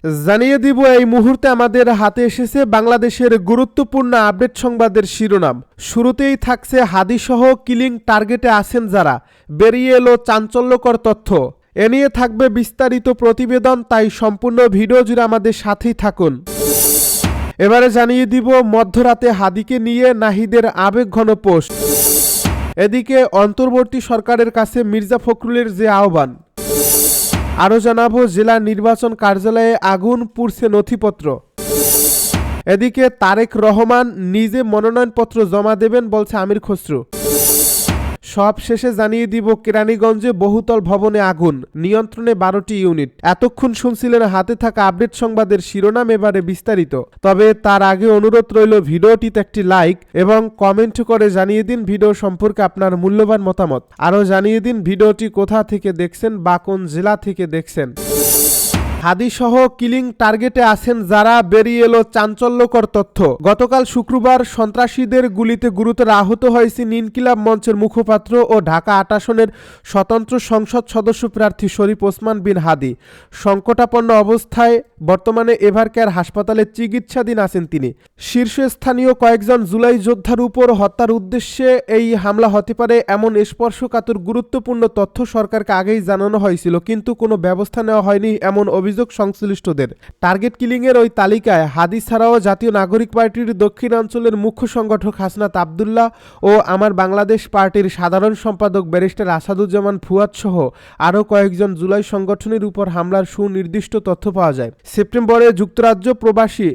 জানিয়ে দিব এই মুহূর্তে আমাদের হাতে এসেছে বাংলাদেশের গুরুত্বপূর্ণ আপডেট সংবাদের শিরোনাম। শুরুতেই থাকছে হাদিসহ কিলিং টার্গেটে আছেন যারা, বেরিয়ে এলো চাঞ্চল্যকর তথ্য। এ নিয়ে থাকবে বিস্তারিত প্রতিবেদন, তাই সম্পূর্ণ ভিডিও জুড়ে আমাদের সাথেই থাকুন। এবারে জানিয়ে দিব মধ্যরাতে হাদিকে নিয়ে নাহিদের আবেগঘন পোস্ট। এদিকে অন্তর্বর্তী সরকারের কাছে মির্জা ফখরুলের যে আহ্বান। আরও জানাবো জেলা নির্বাচন কার্যালয়ে আগুন পুড়ছে নথিপত্র। এদিকে তারেক রহমান নিজে মনোনয়নপত্র জমা দেবেন বলছে আমির খসরু। সব শেষে জানিয়ে দিব কেরানীগঞ্জে বহুতল ভবনে আগুন, নিয়ন্ত্রণে 12টি ইউনিট। এতক্ষণ শুনছিলেন হাতে থাকা আপডেট সংবাদের শিরোনাম, এবারে বিস্তারিত। তবে তার আগে অনুরোধ রইল ভিডিওটিতে একটি লাইক এবং কমেন্ট করে জানিয়ে দিন ভিডিও সম্পর্কে আপনার মূল্যবান মতামত। আরও জানিয়ে দিন ভিডিওটি কোথা থেকে দেখছেন বা কোন জেলা থেকে দেখছেন। হাদিসহ কিলিং টার্গেটে আছেন যারা, বেরিয়ে এলো চাঞ্চল্যকর তথ্য। গতকাল শুক্রবার সন্ত্রাসীদের গুলিতে গুরুতর আহত হয়েছেন ইনকিলাব মঞ্চের মুখপাত্র ও ঢাকা ৮ আসনের স্বতন্ত্র সংসদ সদস্য প্রার্থী শরীফ ওসমান বিন হাদি। সংকটাপন্ন অবস্থায় বর্তমানে এভারকেয়ার হাসপাতালে চিকিৎসাধীন আছেন তিনি। শীর্ষস্থানীয় কয়েকজন জুলাই যোদ্ধার উপর হত্যার উদ্দেশ্যে এই হামলা হতে পারে এমন স্পর্শকাতর গুরুত্বপূর্ণ তথ্য সরকারকে আগেই জানানো হয়েছিল, কিন্তু কোনো ব্যবস্থা নেওয়া হয়নি এমন অভিযোগ সংশ্লিষ্টদের। টার্গেট কিলিং এর ওই তালিকায় হাদি ছাড়াও জাতীয় নাগরিক পার্টির দক্ষিণাঞ্চলের মুখ্য সংগঠক হাসনাত আবদুল্লাহ ও আমার বাংলাদেশ পার্টির সাধারণ সম্পাদক ব্যারিস্টার আসাদুজ্জামান ফুয়াদ সহ আরও কয়েকজন জুলাই সংগঠনের উপর হামলার সুনির্দিষ্ট তথ্য পাওয়া যায়। সেপ্টেম্বরে যুক্তরাজ্য প্রবাসী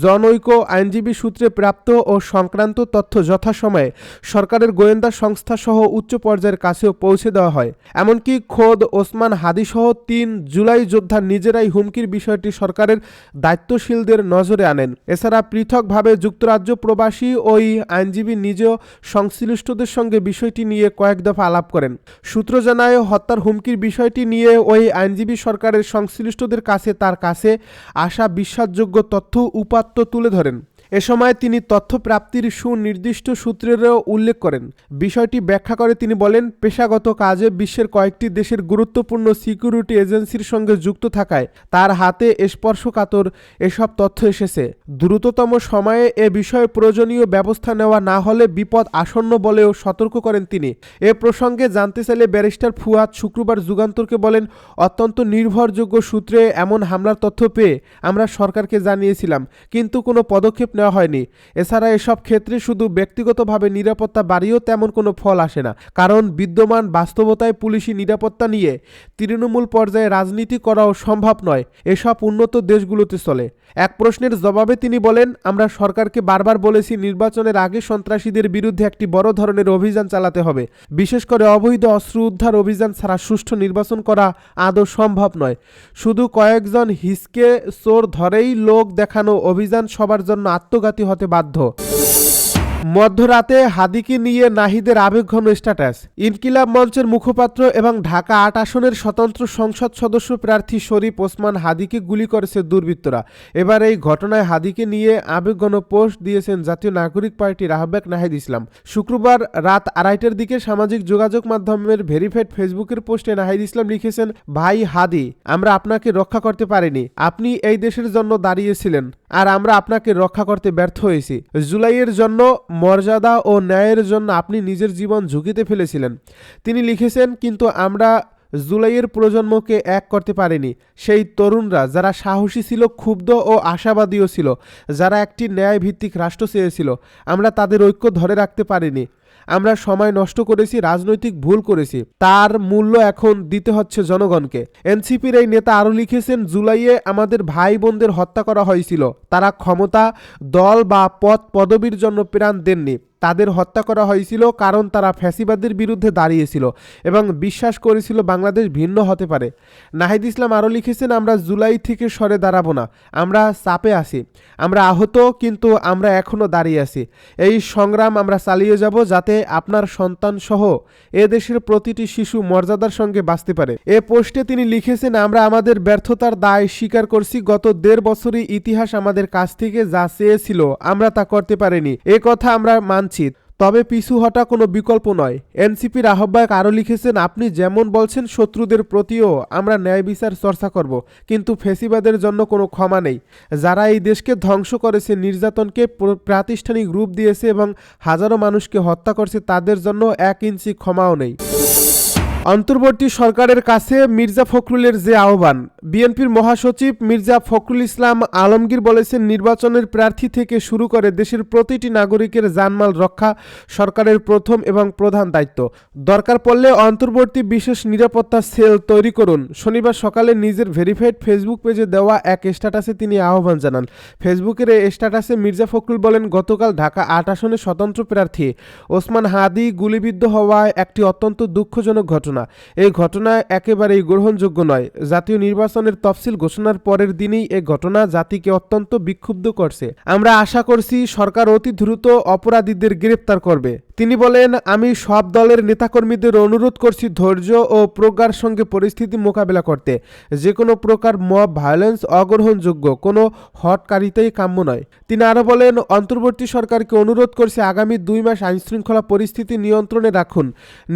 জনৈক আইনজীবী সূত্রে প্রাপ্ত ও সংক্রান্ত তথ্য যথাসময়ে সরকারের গোয়েন্দা সংস্থা সহ উচ্চ পর্যায়ের কাছেও পৌঁছে দেওয়া হয়। এমনকি খোদ ওসমান হাদিসহ 3 জুলাই যোদ্ধা নিজেরাই হুমকির বিষয়টি সরকারের দায়িত্বশীলদের নজরে আনেন। এছাড়া পৃথকভাবে যুক্তরাজ্য প্রবাসী ওই আইনজীবী নিজেও সংশ্লিষ্টদের সঙ্গে বিষয়টি নিয়ে কয়েক দফা আলাপ করেন। সূত্র জানায়, হত্যার হুমকির বিষয়টি নিয়ে ওই আইনজীবী সরকারের সংশ্লিষ্টদের কাছে তার কাছে আসা বিশ্বাসযোগ্য তথ্য উপাত্ত তুলে ধরেন। এ সময় তিনি তথ্য প্রাপ্তির সুনির্দিষ্ট সূত্রেরও উল্লেখ করেন। বিষয়টি ব্যাখ্যা করে তিনি বলেন, পেশাগত কাজে বিশ্বের কয়েকটি দেশের গুরুত্বপূর্ণ সিকিউরিটি এজেন্সির সঙ্গে যুক্ত থাকায় তার হাতে স্পর্শকাতর এসব তথ্য এসেছে। দ্রুততম সময়ে এ বিষয়ে প্রয়োজনীয় ব্যবস্থা নেওয়া না হলে বিপদ আসন্ন বলেও সতর্ক করেন তিনি। এ প্রসঙ্গে জানতে চাইলে ব্যারিস্টার ফুয়াদ শুক্রবার যুগান্তরকে বলেন, অত্যন্ত নির্ভরযোগ্য সূত্রে এমন হামলার তথ্য পেয়ে আমরা সরকারকে জানিয়েছিলাম, কিন্তু কোনো পদক্ষেপ নেওয়া হয়নি। এছাড়া এসব ক্ষেত্রে শুধু ব্যক্তিগতভাবে নিরাপত্তা বাড়িয়েও তেমন কোনো ফল আসে না, কারণ বিদ্যমান বাস্তবতায় পুলিশি নিরাপত্তা নিয়ে তৃণমূল পর্যায়ে রাজনীতি করাও সম্ভব নয়। এসব উন্নত দেশগুলোতে চলে। এক প্রশ্নের জবাবে তিনি বলেন, আমরা সরকারকে বারবার বলেছি নির্বাচনের আগে সন্ত্রাসীদের বিরুদ্ধে একটি বড় ধরনের অভিযান চালাতে হবে। বিশেষ করে অবৈধ অস্ত্র উদ্ধার অভিযান ছাড়া সুষ্ঠু নির্বাচন করা আদৌ সম্ভব নয়। শুধু কয়েকজন হিসকে চোর ধরেই লোক দেখানো অভিযান সবার জন্য আত্মঘাতী হতে বাধ্য। মধ্যরাতে হাদিকে নিয়ে নাহিদের আবেগঘন স্ট্যাটাস। ইনকিলাব মঞ্চের মুখপাত্র এবং ঢাকা ৮ আসনের স্বতন্ত্র সংসদ সদস্য প্রার্থী শরীফ ওসমান হাদিকে গুলি করেছে দুর্বৃত্তরা। এবার এই ঘটনায় হাদিকে নিয়ে আবেগঘন পোস্ট দিয়েছেন জাতীয় নাগরিক পার্টির আহ্বায়ক নাহিদ ইসলাম। শুক্রবার রাত 2:30টার দিকে সামাজিক যোগাযোগ মাধ্যমের ভেরিফাইড ফেসবুকের পোস্টে নাহিদ ইসলাম লিখেছেন, ভাই হাদি, আমরা আপনাকে রক্ষা করতে পারিনি। আপনি এই দেশের জন্য দাঁড়িয়েছিলেন আর আমরা আপনাকে রক্ষা করতে ব্যর্থ হয়েছি। জুলাইয়ের জন্য, মর্যাদা ও ন্যায়ের জন্য আপনি নিজের জীবন ঝুঁকিতে ফেলেছিলেন। তিনি লিখেছেন, কিন্তু আমরা জুলাইয়ের প্রজন্মকে এক করতে পারিনি। সেই তরুণরা যারা সাহসী ছিল, ক্ষুব্ধ ও আশাবাদীও ছিল, যারা একটি ন্যায়ভিত্তিক রাষ্ট্র চেয়েছিল, আমরা তাদের ঐক্য ধরে রাখতে পারিনি। আমরা সময় নষ্ট করেছি, রাজনৈতিক ভুল করেছি, তার মূল্য এখন দিতে হচ্ছে জনগণকে। এনসিপির এই নেতা আরও লিখেছেন, জুলাইয়ে আমাদের ভাই বোনদের হত্যা করা হয়েছিল। তারা ক্ষমতা, দল বা পদ পদবীর জন্য প্রাণ দেননি। তাদের হত্যা করা হয়েছিল কারণ তারা ফ্যাসিবাদের বিরুদ্ধে দাঁড়িয়েছিল এবং বিশ্বাস করেছিল বাংলাদেশ ভিন্ন হতে পারে। নাহিদ ইসলাম আরও লিখেছেন, আমরা জুলাই থেকে সরে দাঁড়াবো না। আমরা চাপে আছি, আমরা আহত, কিন্তু আমরা এখনও দাঁড়িয়ে আছি। এই সংগ্রাম আমরা চালিয়ে যাব যাতে আপনার সন্তান সহ এ দেশের প্রতিটি শিশু মর্যাদার সঙ্গে বাঁচতে পারে। এ পোস্টে তিনি লিখেছেন, আমরা আমাদের ব্যর্থতার দায় স্বীকার করছি। গত 1.5 বছরই ইতিহাস আমাদের কাছ থেকে যা চেয়েছিল আমরা তা করতে পারিনি। এ কথা আমরা মানছি। তবে পিছু হটা কোনো বিকল্প নয়। এনসিপির আহ্বায়ক আরও লিখেছেন, আপনি যেমন বলছেন শত্রুদের প্রতিও আমরা ন্যায় বিচার চর্চা করব, কিন্তু ফ্যাসিবাদের জন্য কোনো ক্ষমা নেই। যারা এই দেশকে ধ্বংস করেছে, নির্যাতনকে প্রাতিষ্ঠানিক রূপ দিয়েছে এবং হাজারো মানুষকে হত্যা করছে, তাদের জন্য 1 ইঞ্চি ক্ষমাও নেই। অন্তর্বর্তী সরকারের কাছে মির্জা ফখরুলের যে আহ্বান। বিএনপির মহাসচিব মির্জা ফখরুল ইসলাম আলমগীর বলেছেন, নির্বাচনের প্রার্থী থেকে শুরু করে দেশের প্রতিটি নাগরিকের জানমাল রক্ষা সরকারের প্রথম এবং প্রধান দায়িত্ব। দরকার পড়লে অন্তর্বর্তী বিশেষ নিরাপত্তা সেল তৈরি করুন। শনিবার সকালে নিজের ভেরিফাইড ফেসবুক পেজে দেওয়া এক স্ট্যাটাসে তিনি আহ্বান জানান। ফেসবুকের এই স্ট্যাটাসে মির্জা ফখরুল বলেন, গতকাল ঢাকা 8 আসনে স্বতন্ত্র প্রার্থী ওসমান হাদি গুলিবিদ্ধ হওয়ায় একটি অত্যন্ত দুঃখজনক ঘটনা। এই ঘটনা একেবারেই গ্রহণযোগ্য নয়। জাতীয় নির্বাচনের তফসিল ঘোষণার পরের দিনেই এই ঘটনা জাতিকে অত্যন্ত বিক্ষুব্ধ করছে। আমরা আশা করছি সরকার অতি দ্রুত অপরাধীদের গ্রেপ্তার করবে। তিনি বলেন, আমি সব দলের নেতাকর্মীদের অনুরোধ করছি ধৈর্য ও প্রজ্ঞার সঙ্গে পরিস্থিতি মোকাবেলা করতে। যে কোনো প্রকার মব ভায়োলেন্স অগ্রহণযোগ্য, কোনো হটকারিতাই কাম্য নয়। তিনি আরও বলেন, অন্তর্বর্তী সরকারকে অনুরোধ করছে আগামী 2 মাস আইনশৃঙ্খলা পরিস্থিতি নিয়ন্ত্রণে রাখুন।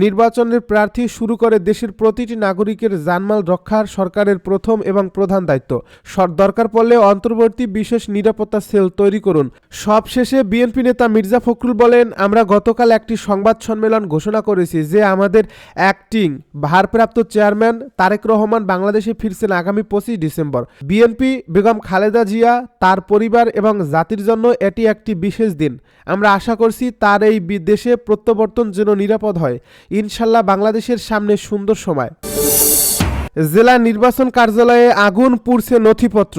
নির্বাচনের প্রার্থী শুরু করে দেশের প্রতিটি নাগরিকের জানমাল রক্ষার সরকারের প্রথম এবং প্রধান দায়িত্ব। দরকার পড়লে অন্তর্বর্তী বিশেষ নিরাপত্তা সেল তৈরি করুন। সবশেষে বিএনপি নেতা মির্জা ফখরুল বলেন, আমরা গতকাল একটি সংবাদ সম্মেলন ঘোষণা করেছি যে আমাদের অ্যাক্টিং ভারপ্রাপ্ত চেয়ারম্যান তারেক রহমান বাংলাদেশে ফিরছেন আগামী 25 ডিসেম্বর। বিএনপি বেগম খালেদা জিয়া, তার পরিবার এবং জাতির জন্য এটি একটি বিশেষ দিন। আমরা আশা করছি তার এই দেশে প্রত্যাবর্তন যেন নিরাপদ হয়। ইনশাল্লাহ বাংলাদেশের সামনে সুন্দর সময়। জেলা নির্বাচন কার্যালয়ে আগুন, পুড়ছে নথিপত্র।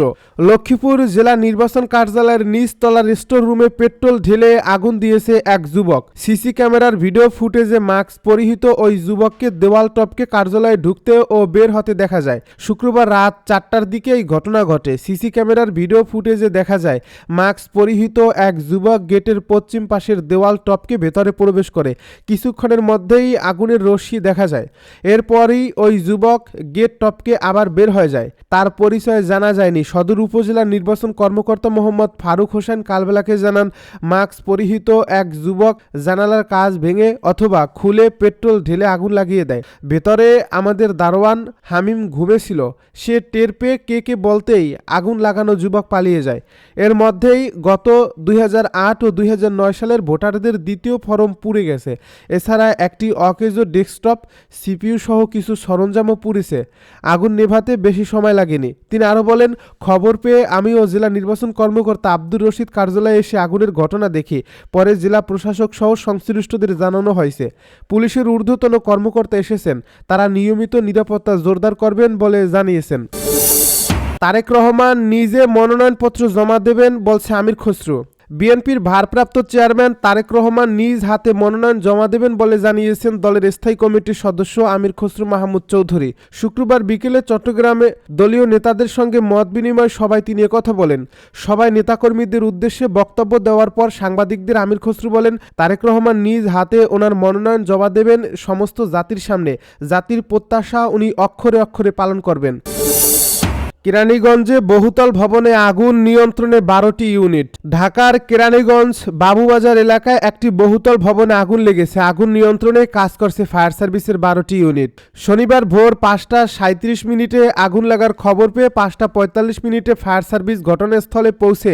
লক্ষ্মীপুর জেলা নির্বাচন কার্যালয়ের নিচতলার স্টোর রুমে পেট্রোল ঢেলে আগুন দিয়েছে এক যুবক। সিসি ক্যামেরার ভিডিও ফুটেজে মাস্ক পরিহিত ওই যুবককে দেওয়াল টপকে কার্যালয়ে ঢুকতে ও বের হতে দেখা যায়। শুক্রবার রাত 4টার দিকে এই ঘটনা ঘটে। সিসি ক্যামেরার ভিডিও ফুটেজে দেখা যায় মাস্ক পরিহিত এক যুবক গেটের পশ্চিম পাশের দেওয়াল টপকে ভেতরে প্রবেশ করে। কিছুক্ষণের মধ্যেই আগুনের রশ্মি দেখা যায়। এরপরই ওই যুবক গেট টপকে আবার বের হয়ে যায়। তার পরিচয় জানা যায়নি। সদর উপজেলার নির্বাচন কর্মকর্তা মোহাম্মদ ফারুক হোসেন কালবেলাকে জানান, মাস্ক পরিহিত এক যুবক জানালার কাঁচ ভেঙে অথবা খুলে পেট্রোল ঢেলে আগুন লাগিয়ে দেয়। ভেতরে আমাদের দারোয়ান হামিম ঘুমেছিল। সে টের পেয়ে কে বলতেই আগুন লাগানো যুবক পালিয়ে যায়। এর মধ্যেই গত 2008 ও 2009 সালের ভোটারদের দ্বিতীয় ফরম পুড়ে গেছে। এছাড়া একটি অকেজো ডেস্কটপ, সিপিইউ সহ কিছু সরঞ্জামও পুড়েছে। আগুন নেভাতে বেশি সময় লাগেনি। তিনি আরও বলেন, খবর পেয়ে আমি ও জেলা নির্বাচন কর্মকর্তা আব্দুর রশিদ কার্যালয়ে এসে আগুনের ঘটনা দেখি। পরে জেলা প্রশাসক সহ সংশ্লিষ্টদের জানানো হয়েছে। পুলিশের ঊর্ধ্বতন কর্মকর্তা এসেছেন। তারা নিয়মিত নিরাপত্তা জোরদার করবেন বলে জানিয়েছেন। তারেক রহমান নিজে মনোনয়নপত্র জমা দেবেন বলছে আমির খসরু। বিএনপির ভারপ্রাপ্ত চেয়ারম্যান তারেক রহমান নিজ হাতে মনোনয়ন জমা দেবেন বলে জানিয়েছেন দলের স্থায়ী কমিটির সদস্য আমির খসরু মাহমুদ চৌধুরী। শুক্রবার বিকেলে চট্টগ্রামে দলীয় নেতাদের সঙ্গে মত বিনিময় সভায় তিনি একথা বলেন। সভায় নেতাকর্মীদের উদ্দেশ্যে বক্তব্য দেওয়ার পর সাংবাদিকদের আমির খসরু বলেন, তারেক রহমান নিজ হাতে ওনার মনোনয়ন জমা দেবেন সমস্ত জাতির সামনে। জাতির প্রত্যাশা উনি অক্ষরে অক্ষরে পালন করবেন। কেরানীগঞ্জে বহুতল ভবনে আগুন, নিয়ন্ত্রণে 12টি ইউনিট। ঢাকার কেরানীগঞ্জ বাবুবাজার এলাকায় একটি বহুতল ভবনে আগুন লেগেছে। আগুন নিয়ন্ত্রণে কাজ করছে ফায়ার সার্ভিসের 12টি ইউনিট। শনিবার ভোর 5:37 আগুন লাগার খবর পেয়ে 5:45 ফায়ার সার্ভিস ঘটনাস্থলে পৌঁছে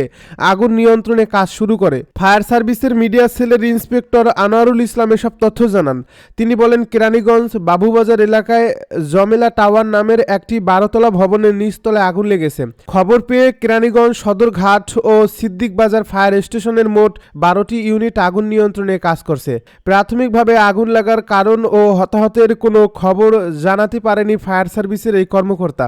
আগুন নিয়ন্ত্রণে কাজ শুরু করে। ফায়ার সার্ভিসের মিডিয়া সেলের ইন্সপেক্টর আনোয়ারুল ইসলাম এসব তথ্য জানান। তিনি বলেন, কেরানীগঞ্জ বাবুবাজার এলাকায় জমেলা টাওয়ার নামের একটি 12তলা ভবনের নিচতলা আগুন লেগেছে। খবর পেয়ে কেরানীগঞ্জ সদরঘাট ও সিদ্দিক বাজার ফায়ার স্টেশনের মোট 12টি ইউনিট আগুন নিয়ন্ত্রণে কাজ করছে। প্রাথমিকভাবে আগুন লাগার কারণ ও হতাহতের কোনো খবর জানাতে পারেনি ফায়ার সার্ভিসের এই কর্মকর্তা।